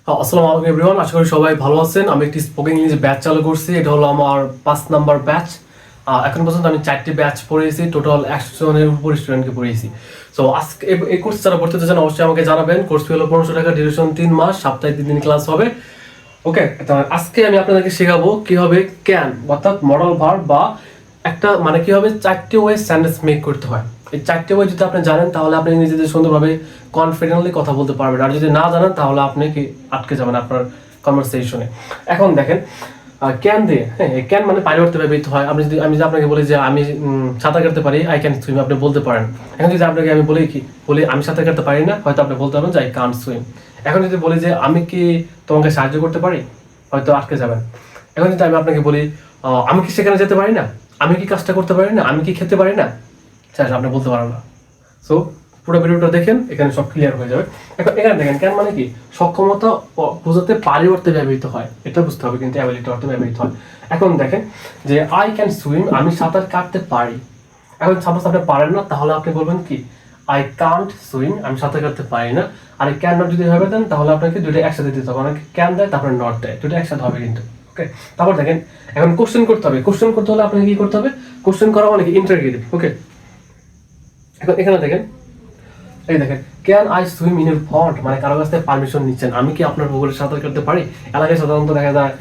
আসসালামু আলাইকুম এভরিওয়ান, আশা করি সবাই ভালো আছেন। আমি একটি স্পোকেন ইংলিশ ব্যাচ চালু করছি। এটা হলো আমার 5 নাম্বার ব্যাচ। এখন পর্যন্ত আমি 4টি ব্যাচ পড়িয়েছি, টোটাল 100 জনের উপর স্টুডেন্টকে পড়িয়েছি। সো আজকে এই কোর্স যারা পড়তে চান অবশ্যই আমাকে জানাবেন। কোর্স ফি হলো 1500 টাকা, ডিউরেশন 3 মাস, সপ্তাহে 3 দিন ক্লাস হবে। ওকে, আজকে আমি আপনাদেরকে শেখাবো কিভাবে ক্যান অর্থাৎ মডেল ভার্ব বা একটা মানে কিভাবে 4টি ওয়ে সেন্টেন্স মেক করতে হয়। এই 4টি ওয়ে যদি আপনি জানেন তাহলে আপনি নিজেদের সুন্দরভাবে কনফিডেন্টলি কথা বলতে পারবেন। আর যদি না জানেন তাহলে আপনি কি আটকে যাবেন আপনার কনভারসেশনে। এখন দেখেন, ক্যান দিয়ে, হ্যাঁ, ক্যান মানে পানি উঠতে ব্যবহৃত হয়। আমি যদি আপনাকে বলি যে আমি সাঁতার কাটতে পারি, আই ক্যান সুইম, আপনি বলতে পারেন। এখন যদি আপনাকে আমি বলি আমি সাঁতার কাটতে পারি না, হয়তো আপনি বলতে পারবেন যে আই কান্ট সুইম। এখন যদি বলি যে আমি কি তোমাকে সাহায্য করতে পারি, হয়তো আটকে যাবেন। এখন যদি আমি আপনাকে বলি আমি কি সেখানে যেতে পারি না, আমি কি কাজটা করতে পারি না, আমি কি খেতে পারি না, আপনি বলতে পারেন না। সো পুরো ভিডিওটা দেখেন, এখানে সব ক্লিয়ার হয়ে যাবে। এখন এখানে দেখেন ক্যান মানে কি সক্ষমতা বোঝাতে পারি অর্থে ব্যবহৃত হয়, এটা বুঝতে হবে, কিন্তু অ্যাবিলিটি অর্থে ব্যবহৃত হয়। এখন দেখেন যে আই ক্যান সুইম, আমি সাঁতার কাটতে পারি। এখন সাপোজ আপনি পারেন না, তাহলে আপনি বলবেন কি আই কান্ট সুইম, আমি সাঁতার কাটতে পারি না। আর এই ক্যান নট যদি ভাবে দেন তাহলে আপনাকে দুটো একসাথে দিতে হবে। অনেকে ক্যান দেয় তারপরে নট দেয়, দুটো একসাথে হবে কিন্তু। ওকে, তারপর দেখেন এখন কোশ্চেন করতে হবে। কোশ্চেন করতে হলে আপনাকে কি করতে হবে? কোশ্চেন করা মানে কি ইন্টারগেটিভ। ওকে, এখন এখানে দেখেন, এই দেখেন can I swim in your pond, মানে কারো কাছ থেকে পারমিশন নিচ্ছেন, আমি কি আপনার পুকুরে সাঁতার কাটতে পারি। এলাকায় সাধারণত দেখা যায়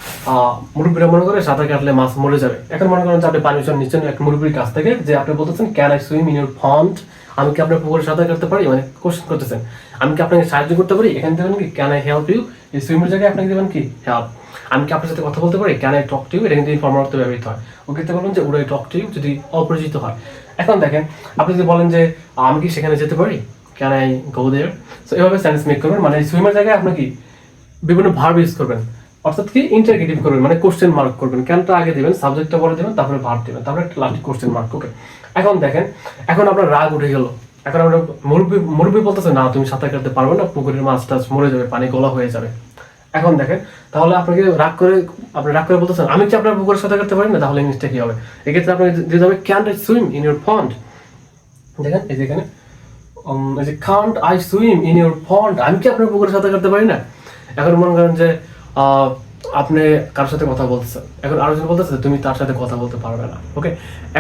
মুরব্বীরা মনে করে সাঁতার কাটলে মাছ মরে যাবে। এখন মনে করেন যে আপনি পারমিশন নিচ্ছেন এক মুরব্বীর কাছ থেকে, যে আপনি বলতেছেন can I swim in your pond, আমি কি আপনার পুকুরে সাঁতার কাটতে পারি, মানে কোশ্চেন করতেছেন আমি কি আপনাকে সাহায্য করতে পারি। এখানে দেবেন কি ক্যান আই হেল্প ইউ, এই সুইমের জায়গায় আপনাকে দেবেন কি হেল্প। আমি কি আপনার সাথে কথা বলতে পারি, can I talk to you, এটা কিন্তু ইনফর্মাল অর্থে ব্যবহৃত হয়। ওকে, তো বলবেন যে would I talk to you যদি অপরিচিত হয়। এখন দেখেন আপনি যদি বলেন যে আমি কি সেখানে যেতে পারি, can I go there. So এভাবে সেন্টেন্স মেক করবেন, মানে সুইমের জায়গায় আপনি কি বিভিন্ন ভার্ব ইউজ করবেন, অর্থাৎ কি ইন্টারগেটিভ করবেন, মানে কোশ্চেন মার্ক করবেন। ক্যানটা আগে দিবেন, সাবজেক্টটা পরে দিবেন, তারপরে ভার্ব দিবেন, তারপরে একটা লাস্ট কোশ্চেন মার্ক। ওকে, এখন দেখেন এখন আপনার রাগ উঠে গেল। এখন আমরা মুরব্বী বলতেছে না তুমি সাঁতার কাটতে পারবে না, পুকুরের মাছ টাছ মরে যাবে, পানি গলা হয়ে যাবে। এখন দেখেন তাহলে আপনাকে আপনি রাগ করে বলতেছেন আমি কি আপনার পুকুরে সাঁতার কাটতে পারি না, তাহলে ইংলিশটা কি হবে? এক্ষেত্রে আপনি দিতে হবে can I swim in your pond. দেখেন এই যে এখানে can't I swim in your pond, আমি কি আপনার পুকুরে সাঁতার কাটতে পারি না। এখন মনে করেন যে আপনি কার সাথে কথা বলতেছেন, এখন আরেকজন বলতেছে তুমি তার সাথে কথা বলতে পারবে না। ওকে,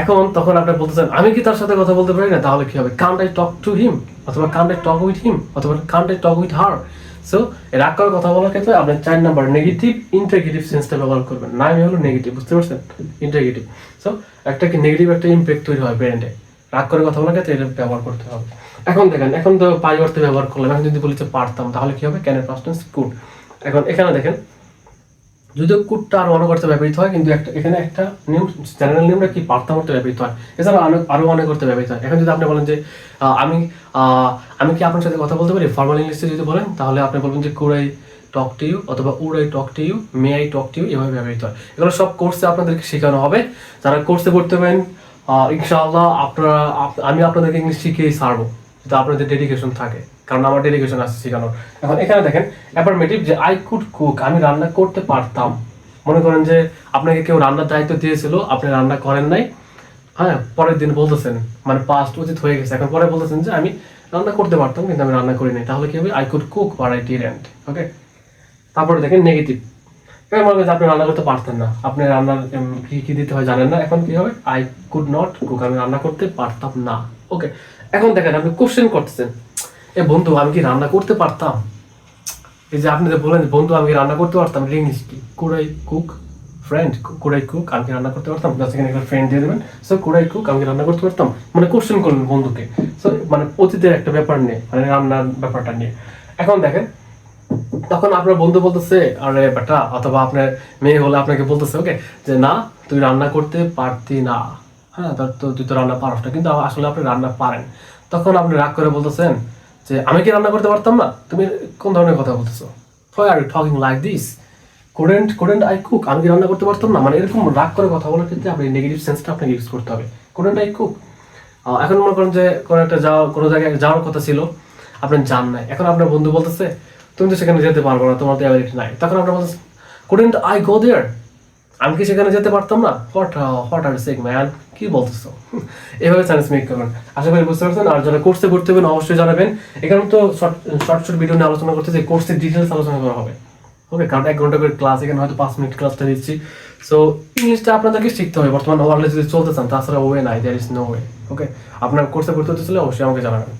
এখন তখন আপনি বলতেছেন আমি কি তার সাথে কথা বলতে পারি না, তাহলে কি হবে? Can't I talk to him, অথবা can't I talk with him, অথবা can't I talk with her. So রাগ করে কথা বলার ক্ষেত্রে আপনি 4 নাম্বার নেগেটিভ ইন্টারগেটিভ সেন্সটা ব্যবহার করবেন। নামই হলো নেগেটিভ, বুঝতে পারছেন? ইন্টারগেটিভ। সো একটা কি নেগেটিভ একটা ইম্প্যাক্ট তৈরি হয় ব্রেনে। রাগ করে কথা বলার ক্ষেত্রে এটা ব্যবহার করতে হবে। এখন দেখেন এখন তো পারি অর্থে ব্যবহার করলাম, এখন যদি বলি যে পারতাম তাহলে কি হবে? ক্যানের পাস্ট টেন্স কুড। এখন এখানে দেখেন যদিও কুডটা আরো অনেক অর্থে ব্যবহৃত হয়, কিন্তু এখানে একটা নিয়ম, জেনারেল নিয়মটা কি পারতাম অর্থে ব্যবহৃত হয়, এছাড়া আরো অনেক অর্থে ব্যবহৃত হয়। এখন যদি আপনি বলেন যে আমি আমি কি আপনার সাথে কথা বলতে পারি, ফর্মাল ইংলিশে যদি বলেন তাহলে আপনি বলবেন যে could I talk to you, অথবা would I talk to you, may I talk to you, এভাবে ব্যবহৃত হয়। এগুলো সব কোর্সে আপনাদেরকে শেখানো হবে। যারা কোর্সে পড়তে পারেন ইনশাআল্লাহ আমি আপনাদেরকে ইংলিশ শিখিয়েই ছাড়বো, যদি আপনাদের ডেডিকেশন থাকে, কারণ আমার ডেডিকেশন আছে শেখানোর। এখন এখানে দেখেন অ্যাফার্মেটিভ, যে আই কুড কুক, আমি রান্না করতে পারতাম। মনে করেন যে আপনাকে কেউ রান্নার দায়িত্ব দিয়েছিল, আপনি রান্না করেন নাই, হ্যাঁ, পরের দিন বলতেছেন, মানে পাস্ট অতীত হয়ে গেছে, এখন পরে বলতেছেন যে আমি রান্না করতে পারতাম কিন্তু আমি রান্না করি নাই, তাহলে কি হবে? I could cook but I didn't. Okay, তারপরে দেখেন নেগেটিভ, মনে করেন আপনি রান্না করতে পারতেন না, আপনি রান্নার কি কি দিতে হয় জানেন না, এখন কি হবে? আই কুড নট কুক, আমি রান্না করতে পারতাম না। ওকে, এখন দেখেন আপনি কোশ্চেন করতেছেন, এ বন্ধু আমি কি রান্না করতে পারতাম। এই যে আপনি যে বলেন বন্ধু আমি কি রান্না করতে পারতাম, ইংলিশ কি? Could I cook, friend could I cook, আমি কি রান্না করতে পারতাম, জাস্ট এখানে একটা ফ্রেন্ড দিয়ে দেবেন। সো কুড আই কুক, আমি কি রান্না করতে পারতাম, মানে কোশ্চেন করলেন বন্ধুকে। সো মানে অতীতের একটা ব্যাপার নিয়ে, মানে রান্নার ব্যাপারটা নিয়ে। এখন দেখেন তখন আপনার বন্ধু বলতেছে আরে বেটা, অথবা আপনার মেয়ে হলে আপনাকে বলতেছে ওকে যে না তুই রান্না করতে পারতি না, হ্যাঁ তুই তো রান্না পারস না, কিন্তু আসলে আপনি রান্না পারেন। তখন আপনি রাগ করে বলতেছেন যে আমি কি রান্না করতে পারতাম না, তুমি কোন ধরনের কথা বলতেছো, why are you talking like this, couldn't I cook, আমি কি রান্না করতে পারতাম না, মানে এরকম রাগ করে কথা বলার ক্ষেত্রে আপনি নেগেটিভ সেন্সটা আপনাকে ইউজ করতে হবে। couldn't I cook। এখন মনে করেন যে কোনো জায়গায় যাওয়ার কথা ছিল, আপনি যান নাই, এখন আপনার বন্ধু বলতেছে তুমি তো সেখানে যেতে পারবো না, তোমার তো অ্যাবিলিটি নাই, তখন আপনার বলতেছে couldn't I go there, আমি কি সেখানে যেতে পারতাম না, হোয়াট আর সেইং ম্যান, কি বলতেছো। এভাবে সেন্টেন্স মেক করবেন। আশা করি বুঝতে পারছেন। আর যারা কোর্সে করতে হবেন অবশ্যই জানাবেন, এখানে তো শর্ট ভিডিও নিয়ে আলোচনা করতে যে কোর্সের ডিটেলস আলোচনা করা হবে। ওকে, কারণ 1 ঘন্টা করে ক্লাস, এখানে হয়তো 5 মিনিট ক্লাসটা দিচ্ছি। সো ইংলিশটা আপনাদেরকে শিখতে হবে বর্তমান ওয়ার্ল্ডে যদি চলতে চান, তাছাড়া ওয়ে নাই, দেয়ার ইজ নো ওয়ে। ওকে, আপনার কোর্সে ভর্তি হতে চলে অবশ্যই আমাকে জানাবেন।